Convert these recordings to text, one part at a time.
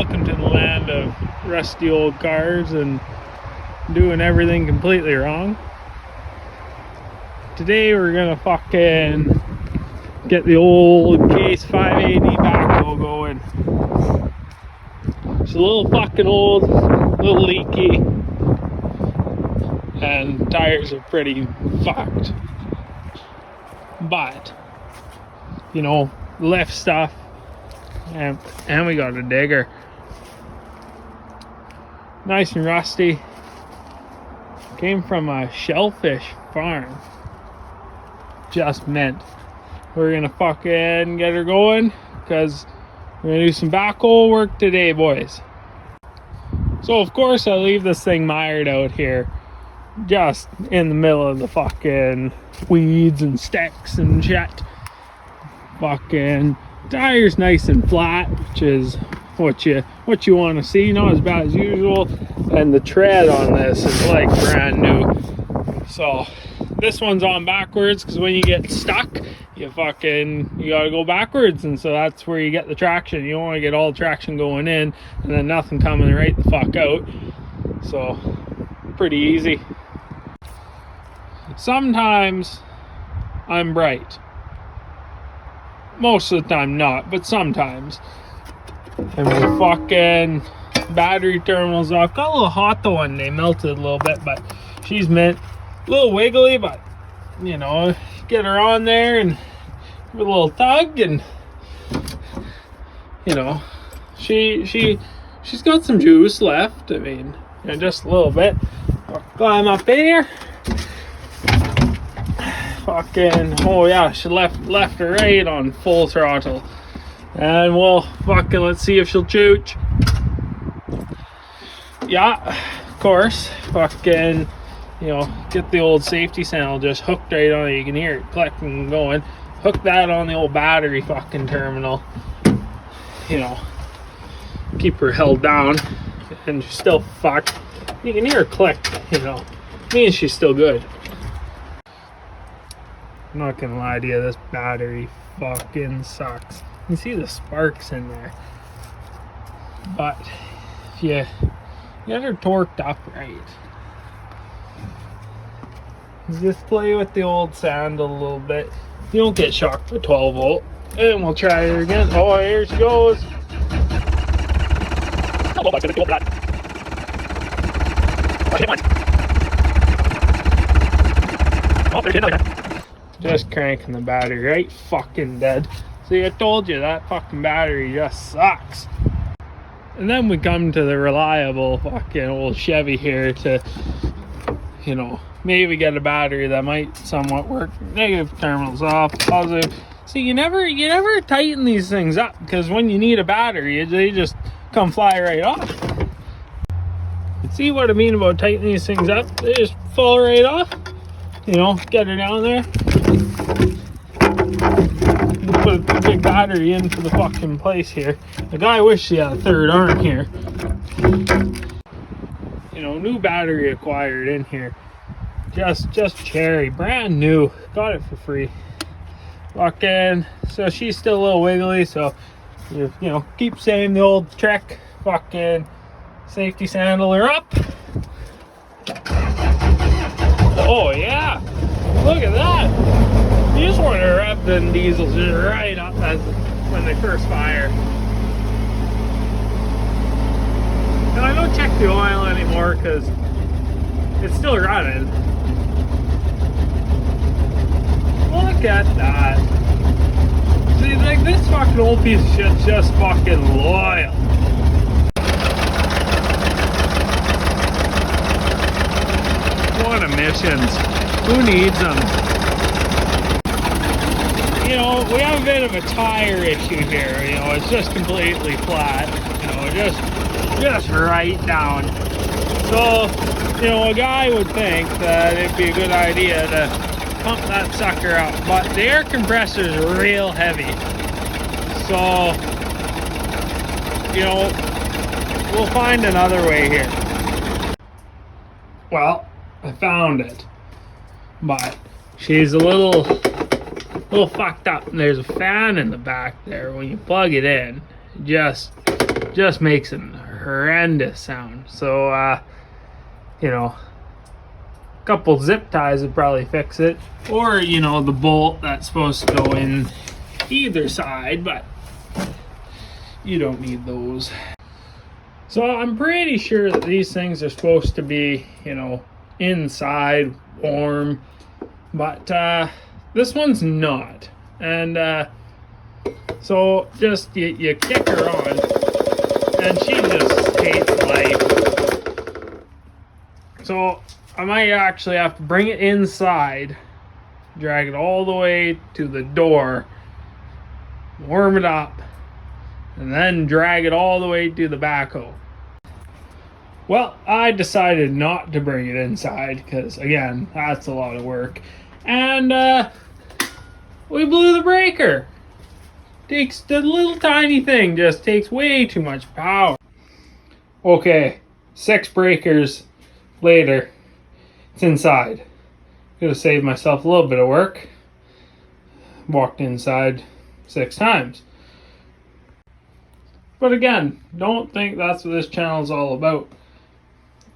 welcome to the land of rusty old cars and doing everything completely wrong. Today we're gonna fucking get the old Case 580 backhoe going. It's a little fucking old, a little leaky, and tires are pretty fucked. But, you know, lift stuff, and we got a digger. Nice and rusty. Came from a shellfish farm. Just mint. We're gonna fucking get her going because we're gonna do some backhoe work today, boys. So of course I leave this thing mired out here, just in the middle of the fucking weeds and sticks and shit. Fucking tires nice and flat, which is what you want to see. Not as bad as usual, and the tread on this is like brand new. So this one's on backwards because when you get stuck, you gotta go backwards, and so that's where you get the traction. You don't want to get all the traction going in and then nothing coming right the fuck out. So pretty easy. Sometimes I'm bright. Most of the time not, but sometimes. And the fucking battery terminals off. Got a little hot though one day, melted a little bit, but she's mint. A little wiggly, but you know, get her on there and give it a little tug, and you know, she's got some juice left. I mean, you know, just a little bit. I'll climb up in here. Fucking, oh yeah, she left her right on full throttle, and we'll fucking, let's see if she'll chooch. Yeah, of course. Fucking, you know, get the old safety saddle just hooked right on it. You can hear it clicking and going. Hook that on the old battery fucking terminal, you know, keep her held down, and she's still fucked. You can hear her click, you know, means she's still good. I'm not gonna lie to you, this battery fucking sucks. You can see the sparks in there. But if you get her torqued up right, just play with the old sandal a little bit. You don't get shocked by 12 volt. And we'll try her again. Oh, here she goes. Just cranking the battery right fucking dead. See, I told you that fucking battery just sucks. And then we come to the reliable fucking old Chevy here to, you know, maybe get a battery that might somewhat work. Negative terminals off, positive. See, you never tighten these things up, because when you need a battery, they just come fly right off. You see what I mean about tightening these things up? They just fall right off. You know, get her down there. Put a big battery into the fucking place here. The guy wished he had a third arm here. You know, new battery acquired in here. Just cherry, brand new. Got it for free. Fucking, so she's still a little wiggly, so you know, keep saying the old trick. Fucking safety sandal her up. Oh yeah, look at that. You just want to rev them diesels just right up as when they first fire. And I don't check the oil anymore because it's still running. Look at that. See, like, this fucking old piece of shit's just fucking loyal. What emissions. Who needs them? You know, we have a bit of a tire issue here. You know, it's just completely flat. You know, just right down. So, you know, a guy would think that it'd be a good idea to pump that sucker up, but the air compressor is real heavy. So, you know, we'll find another way here. Well, I found it, but she's a little fucked up. And there's a fan in the back there. When you plug it in, it just just makes a horrendous sound. So, you know, a couple zip ties would probably fix it. Or, you know, the bolt that's supposed to go in either side, but you don't need those. So I'm pretty sure that these things are supposed to be, you know, inside, warm, but this one's not. And so just you kick her on and she just hates life. So I might actually have to bring it inside, drag it all the way to the door, warm it up, and then drag it all the way to the backhoe. Well, I decided not to bring it inside because, again, that's a lot of work. And we blew the breaker. Takes the little tiny thing, just takes way too much power. Okay, 6 breakers later, it's inside. Could have saved myself a little bit of work. Walked inside 6 times. But again, don't think that's what this channel is all about.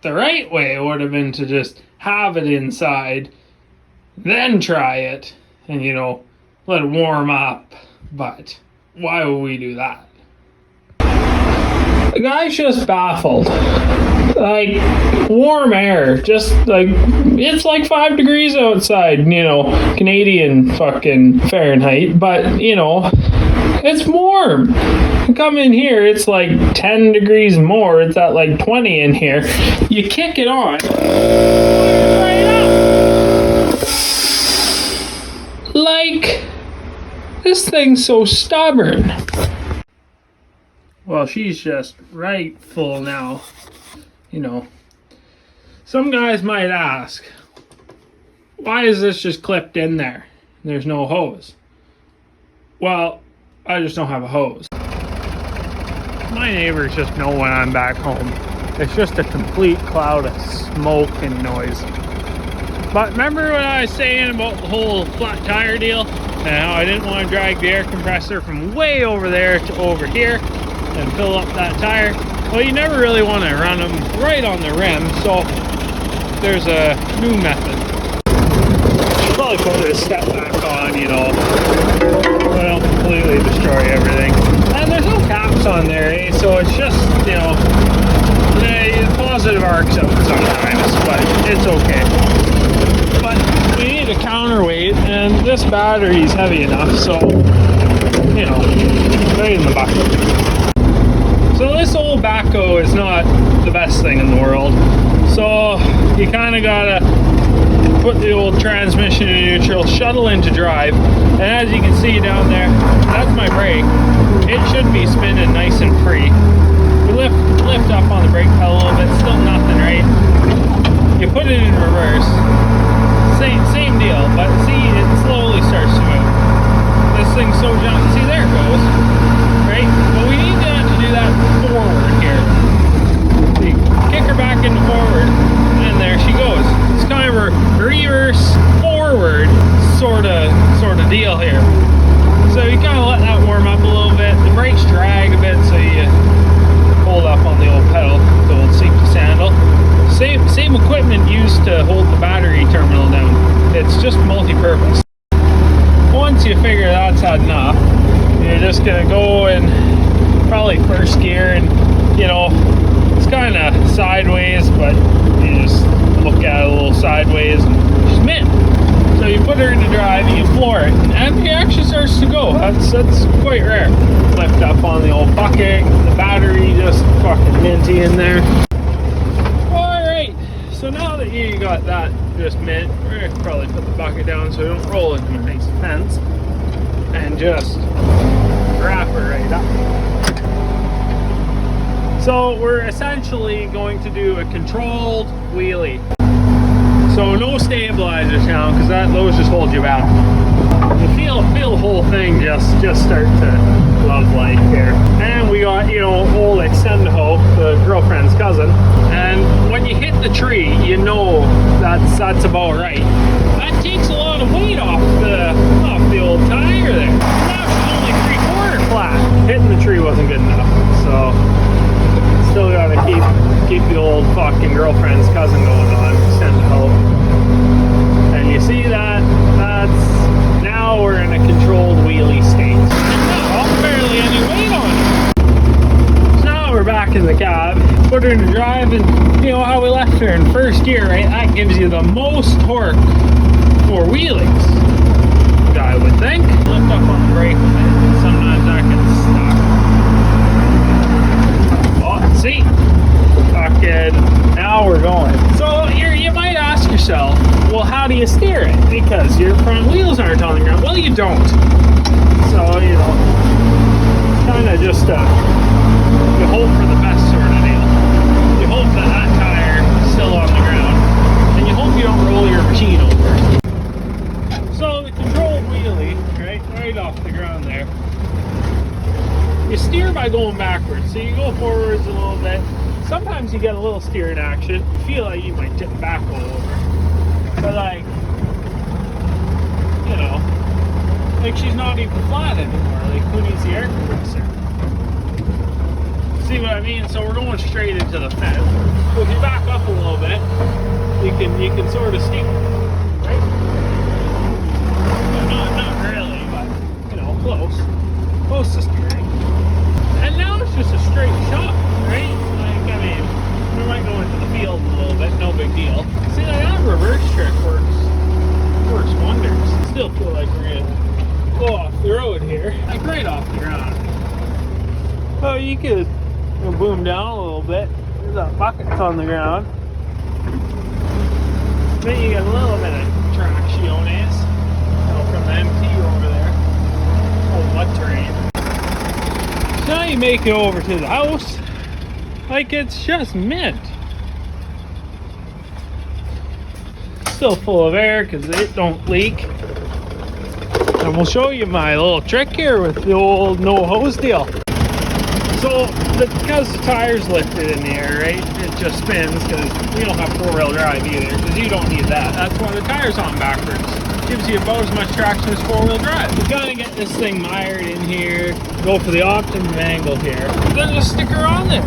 The right way would have been to just have it inside, then try it, and, you know, let it warm up. But why would we do that? The guy's just baffled. Like, warm air, just like, it's like 5 degrees outside, you know, Canadian fucking Fahrenheit, but, you know, it's warm. Come in here, it's like 10 degrees more. It's at like 20 in here. You kick it on. Right up. Like, this thing's so stubborn. Well, she's just right full now. You know, some guys might ask, why is this just clipped in there? There's no hose. Well, I just don't have a hose. My neighbors just know when I'm back home. It's just a complete cloud of smoke and noise. But remember what I was saying about the whole flat tire deal? And how I didn't want to drag the air compressor from way over there to over here and fill up that tire? Well, you never really want to run them right on the rim, so there's a new method. Should probably put a step back on, you know, I don't completely destroy everything. And there's no caps on there, eh? So it's just, you know, the positive arcs out sometimes, but it's okay. But we need a counterweight, and this battery's heavy enough, so, you know, right in the bucket. So this old backhoe is not the best thing in the world. So you kind of gotta put the old transmission in neutral, shuttle into drive, and as you can see down there, that's my brake. It should be spinning nice and free. You lift up on the brake pedal a little bit, still nothing, right? You put it in reverse, same deal, but see, it slowly starts to move. This thing's so jumpy. See, there it goes, right? But we need to do that forward here. See, kick her back into forward, and there she goes. It's kind of a reverse forward sort of deal here. So you kind of let that warm up a little bit. The brakes drag a bit, so you hold up on the old pedal, the old safety sandal. Same equipment used to hold the battery terminal down. It's just multi-purpose. Once you figure that's had enough, you're just gonna go in probably first gear, and you know, it's kind of sideways, but you just look at it a little sideways and she's mint. So you put her into drive, you floor it, and it actually starts to go. That's quite rare. Lift up on the old bucket, the battery just fucking minty in there. Alright, so now that you got that just mint, we're gonna probably put the bucket down so we don't roll into a nice fence, and just wrap her right up. So we're essentially going to do a controlled wheelie. So no stabilizers now, because those just hold you back. You feel the whole thing just start to love life here. And we got, you know, old Extendaho, the girlfriend's cousin. And when you hit the tree, you know that's about right. That takes a lot of weight off the old tire there. Now she's only 3/4 flat. Hitting the tree wasn't good enough. So So still gotta keep the old fucking girlfriend's cousin going on, send help. And you see that's now we're in a controlled wheelie state. Oh, barely any weight on it. So now we're back in the cab, put her in the drive, and you know how we left her in first gear, right? That gives you the most torque for wheelies, I would think. Lift up on the brake, sometimes that gets stuck. Oh, see? Fucking, now we're going. So you might ask yourself, well, how do you steer it? Because your front wheels aren't on the ground. Well, you don't. So, you know, kind of just you hope for the best sort of deal. You hope that tire is still on the ground, and you hope you don't roll your machine over. So the controlled wheelie, right off the ground there, you steer by going backwards. So you go forwards a little bit. Sometimes you get a little steering action. You feel like you might tip the backhoe over. But like, you know, like she's not even flat anymore. Like, who needs the air compressor? See what I mean? So we're going straight into the fence. So if you back up a little bit, you can sort of steer, right? Not really, but you know, close to steering. And now it's just a straight shot, right? Like, I mean, we might go into the field a little bit, no big deal. See, like, that reverse trick works wonders. Still feel like we're gonna go off the road here, like right off the ground. Oh, you could boom down a little bit. There's that bucket's on the ground. Then you get a little bit of tracciones from the MT over there. Old mud terrain. So now you make it over to the house like it's just mint. Still full of air because it don't leak. And we'll show you my little trick here with the old no hose deal. So because the tire's lifted in the air, right, it just spins because we don't have 4-wheel drive either, because you don't need that. That's why the tire's on backwards. Gives you about as much traction as 4-wheel drive. You gotta get this thing mired in here, go for the optimum angle here, then just stick her on there.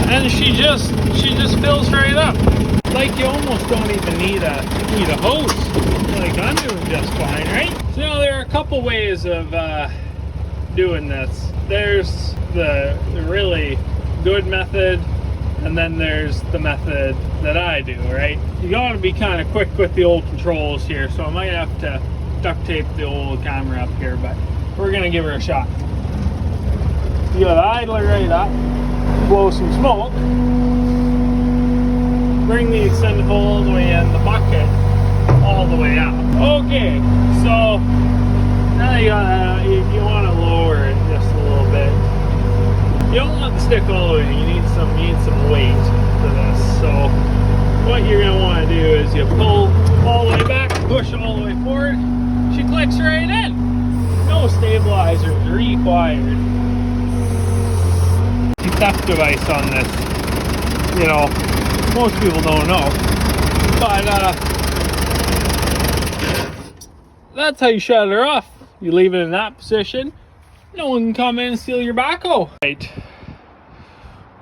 And she just fills right up. Like, you almost don't even need a hose. Like, I'm doing just fine, right? So now there are a couple ways of doing this. There's the really good method, and then there's the method that I do, right? You gotta be kind of quick with the old controls here, so I might have to duct tape the old camera up here, but we're gonna give her a shot. You got the idler right up, blow some smoke, bring the extended hole all the way in, the bucket all the way out. Okay, so now you want to lower it just a little bit. You don't want the stick all the way. You need some weight for this. So what you're gonna want to do is you pull all the way back, push all the way forward. She clicks right in. No stabilizers required. The theft device on this, you know, most people don't know, but that's how you shut her off. You leave it in that position, no one can come in and steal your backhoe. Right.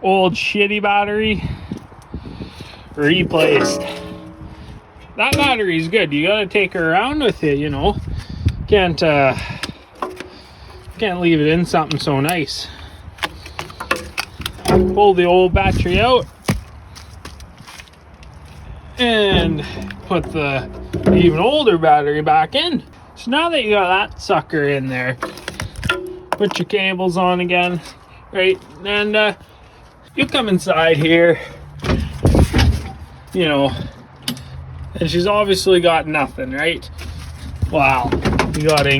Old shitty battery replaced. That battery's good. You gotta take her around with you, you know. Can't leave it in something so nice. Pull the old battery out and put the even older battery back in. So now that you got that sucker in there, put your cables on again, right? And you come inside here, you know, and she's obviously got nothing, right? Wow, you gotta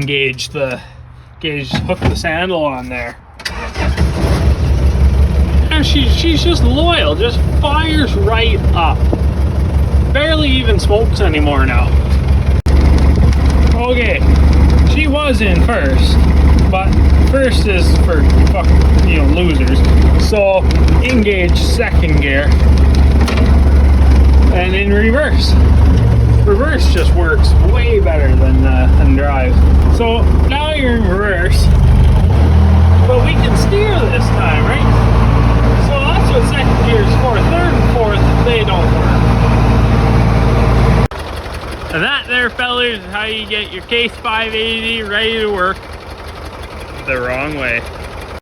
hook the sandal on there. And she's just loyal, just fires right up. Barely even smokes anymore now. Okay, she was in first, but first is for losers. So engage second gear, and in reverse. Reverse just works way better than drive. So now you're in reverse, but we can steer And that there, fellas, is how you get your Case 580 ready to work the wrong way.